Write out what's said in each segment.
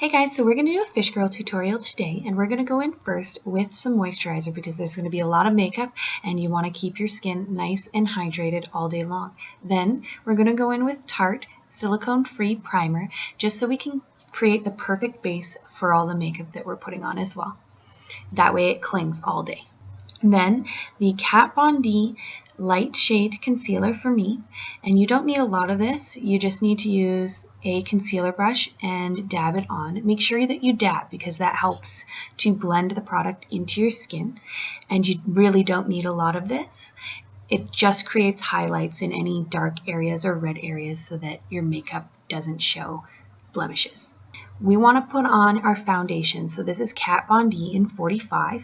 Hey guys, so we're going to do a fish girl tutorial today, and we're going to go in first with some moisturizer because there's going to be a lot of makeup and you want to keep your skin nice and hydrated all day long. Then we're going to go in with Tarte silicone free primer just so we can create the perfect base for all the makeup that we're putting on as well. That way it clings all day. Then the Kat Von D light shade concealer for me, and you don't need a lot of this. You just need to use a concealer brush and dab it on. Make sure that you dab because that helps to blend the product into your skin, and you really don't need a lot of this. It just creates highlights in any dark areas or red areas so that your makeup doesn't show blemishes. We want to put on our foundation, so this is Kat Von D in 45.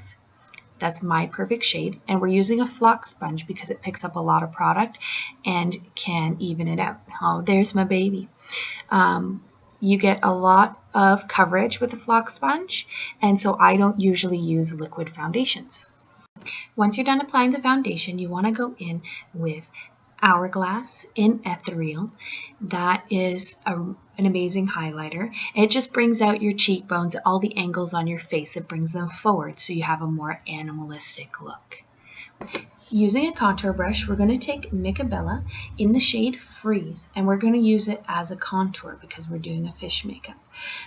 That's my perfect shade, and we're using a flock sponge because it picks up a lot of product and can even it out. Oh, there's my baby. You get a lot of coverage with a flock sponge, and so I don't usually use liquid foundations. Once you're done applying the foundation, you want to go in with Hourglass in Ethereal. That is an amazing highlighter. It just brings out your cheekbones, all the angles on your face. It brings them forward so you have a more animalistic look. Using a contour brush, we're going to take Micabella in the shade Freeze, and we're going to use it as a contour because we're doing a fish makeup.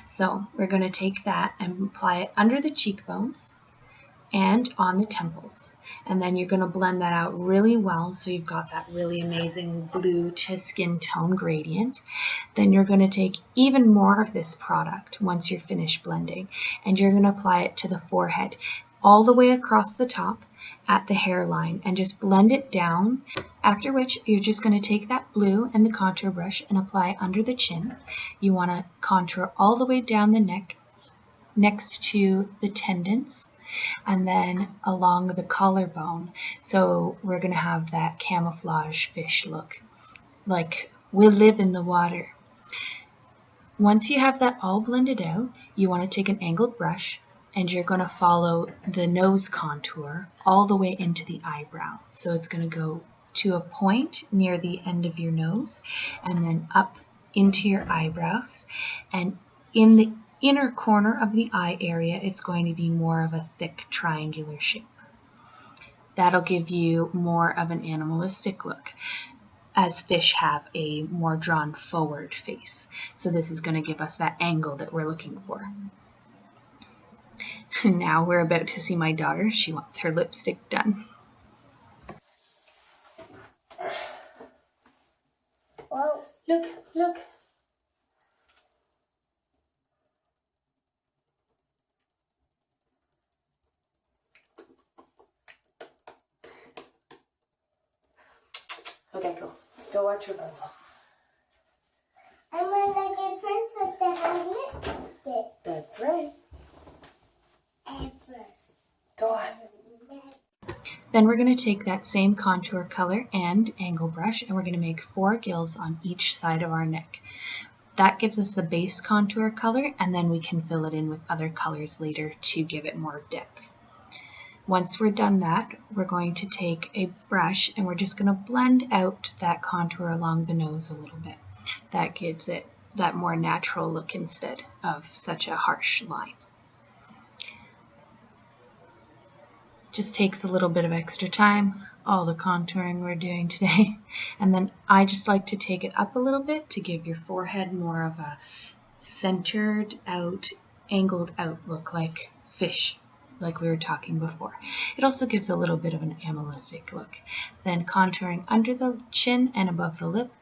So we're going to take that and apply it under the cheekbones and on the temples, and then you're going to blend that out really well so you've got that really amazing blue to skin tone gradient. Then you're going to take even more of this product once you're finished blending, and you're going to apply it to the forehead all the way across the top at the hairline and just blend it down, after which you're just going to take that blue and the contour brush and apply it under the chin. You want to contour all the way down the neck next to the tendons and then along the collarbone. So we're going to have that camouflage fish look, like we live in the water. Once you have that all blended out, you want to take an angled brush and you're going to follow the nose contour all the way into the eyebrow. So it's going to go to a point near the end of your nose and then up into your eyebrows, and in the inner corner of the eye area, it's going to be more of a thick triangular shape. That'll give you more of an animalistic look, as fish have a more drawn forward face. So this is going to give us that angle that we're looking for. Now we're about to see my daughter. She wants her lipstick done. Well, look. Okay, cool. Go watch your pencil. I'm like a princess that has lipstick. That's right. Ever. Go on. Then we're going to take that same contour color and angle brush, and we're going to make 4 gills on each side of our neck. That gives us the base contour color, and then we can fill it in with other colors later to give it more depth. Once we're done that, we're going to take a brush and we're just going to blend out that contour along the nose a little bit. That gives it that more natural look instead of such a harsh line. Just takes a little bit of extra time, all the contouring we're doing today. And then I just like to take it up a little bit to give your forehead more of a centered out, angled out look like fish, like we were talking before. It also gives a little bit of an animalistic look. Then contouring under the chin and above the lip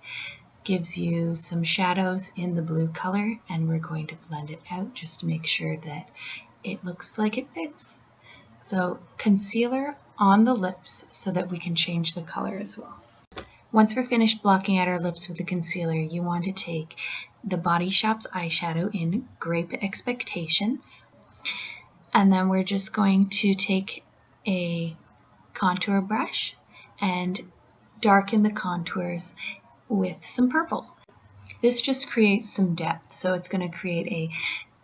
gives you some shadows in the blue color, and we're going to blend it out just to make sure that it looks like it fits. So concealer on the lips so that we can change the color as well. Once we're finished blocking out our lips with the concealer, you want to take the Body Shop's eyeshadow in Grape Expectations. And then we're just going to take a contour brush and darken the contours with some purple. This just creates some depth, so it's going to create a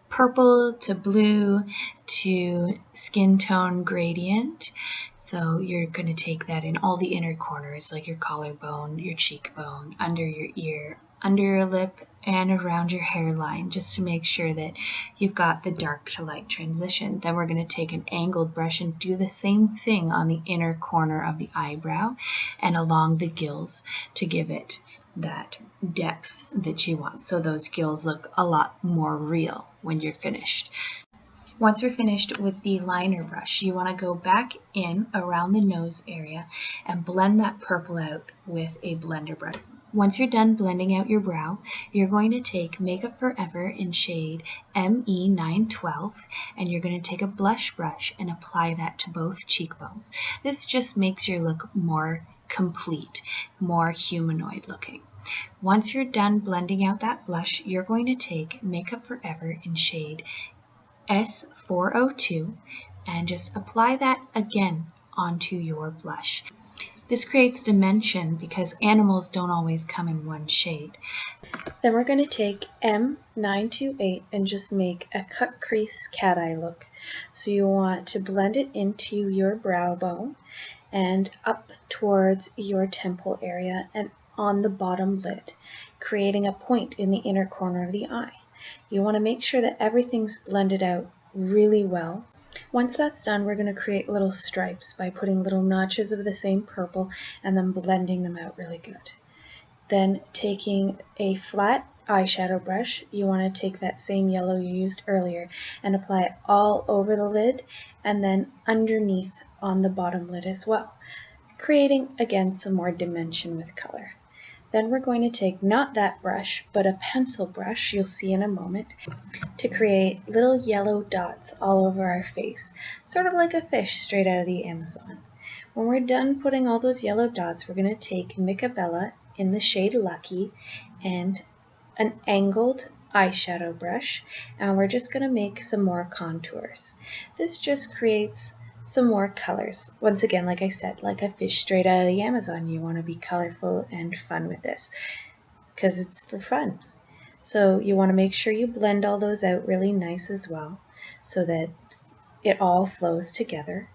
purple to blue to skin tone gradient. So you're going to take that in all the inner corners, like your collarbone, your cheekbone, under your ear, under your lip and around your hairline, just to make sure that you've got the dark to light transition. Then we're going to take an angled brush and do the same thing on the inner corner of the eyebrow and along the gills to give it that depth that you want, so those gills look a lot more real when you're finished. Once you're finished with the liner brush, you want to go back in around the nose area and blend that purple out with a blender brush. Once you're done blending out your brow, you're going to take Makeup Forever in shade ME912, and you're going to take a blush brush and apply that to both cheekbones. This just makes your look more complete, more humanoid looking. Once you're done blending out that blush, you're going to take Makeup Forever in shade S402 and just apply that again onto your blush. This creates dimension because animals don't always come in one shade. Then we're going to take M928 and just make a cut crease cat eye look. So you want to blend it into your brow bone and up towards your temple area and on the bottom lid, creating a point in the inner corner of the eye. You want to make sure that everything's blended out really well. Once that's done, we're going to create little stripes by putting little notches of the same purple and then blending them out really good. Then taking a flat eyeshadow brush, you want to take that same yellow you used earlier and apply it all over the lid and then underneath on the bottom lid as well, creating again some more dimension with color. Then we're going to take not that brush, but a pencil brush, you'll see in a moment, to create little yellow dots all over our face, sort of like a fish straight out of the Amazon. When we're done putting all those yellow dots, we're going to take Micabella in the shade Lucky and an angled eyeshadow brush, and we're just going to make some more contours. This just creates some more colors. Once again, like I said, like a fish straight out of the Amazon, you want to be colorful and fun with this because it's for fun. So you want to make sure you blend all those out really nice as well so that it all flows together.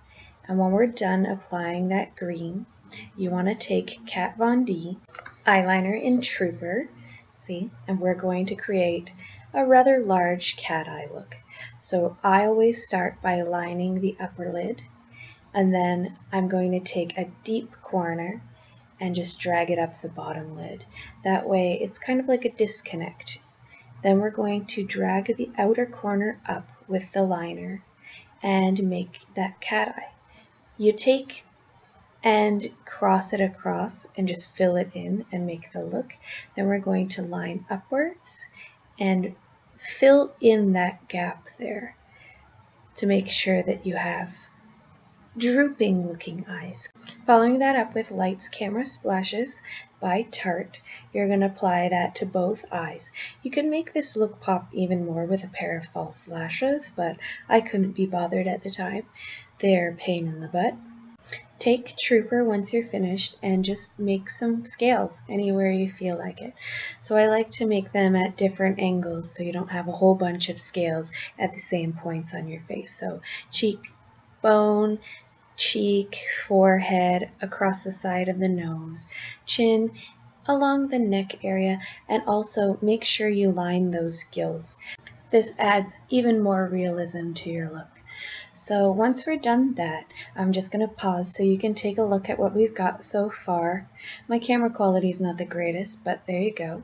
And when we're done applying that green, you want to take Kat Von D eyeliner in Trooper, see, and we're going to create a rather large cat eye look. So I always start by lining the upper lid, and then I'm going to take a deep corner and just drag it up the bottom lid. That way it's kind of like a disconnect. Then we're going to drag the outer corner up with the liner and make that cat eye. You take and cross it across and just fill it in and make the look. Then we're going to line upwards and fill in that gap there to make sure that you have drooping looking eyes. Following that up with Lights Camera Splashes by Tarte, you're going to apply that to both eyes. You can make this look pop even more with a pair of false lashes, but I couldn't be bothered at the time. They're a pain in the butt. Take Trooper once you're finished and just make some scales anywhere you feel like it. So I like to make them at different angles so you don't have a whole bunch of scales at the same points on your face. So cheekbone, cheek, forehead, across the side of the nose, chin, along the neck area, and also make sure you line those gills. This adds even more realism to your look. So once we're done that, I'm just going to pause so you can take a look at what we've got so far. My camera quality is not the greatest, but there you go.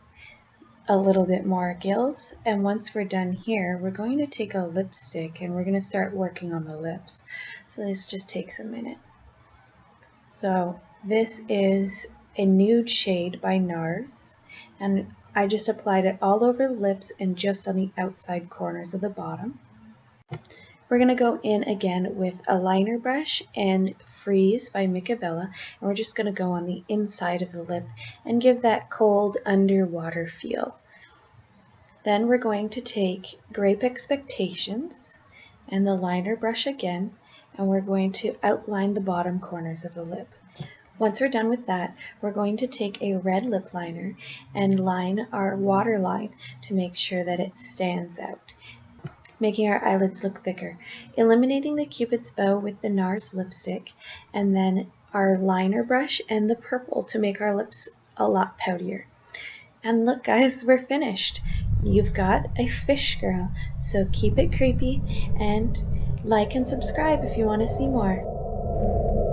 A little bit more gills, and once we're done here, we're going to take a lipstick and we're going to start working on the lips. So this just takes a minute. So this is a nude shade by NARS, and I just applied it all over the lips and just on the outside corners of the bottom. We're going to go in again with a liner brush and Freeze by Micabella, and we're just going to go on the inside of the lip and give that cold underwater feel. Then we're going to take Grape Expectations and the liner brush again, and we're going to outline the bottom corners of the lip. Once we're done with that, we're going to take a red lip liner and line our waterline to make sure that it stands out, making our eyelids look thicker, eliminating the Cupid's bow with the NARS lipstick, and then our liner brush and the purple to make our lips a lot poutier. And look guys, we're finished. You've got a fish girl. So keep it creepy and like and subscribe if you want to see more.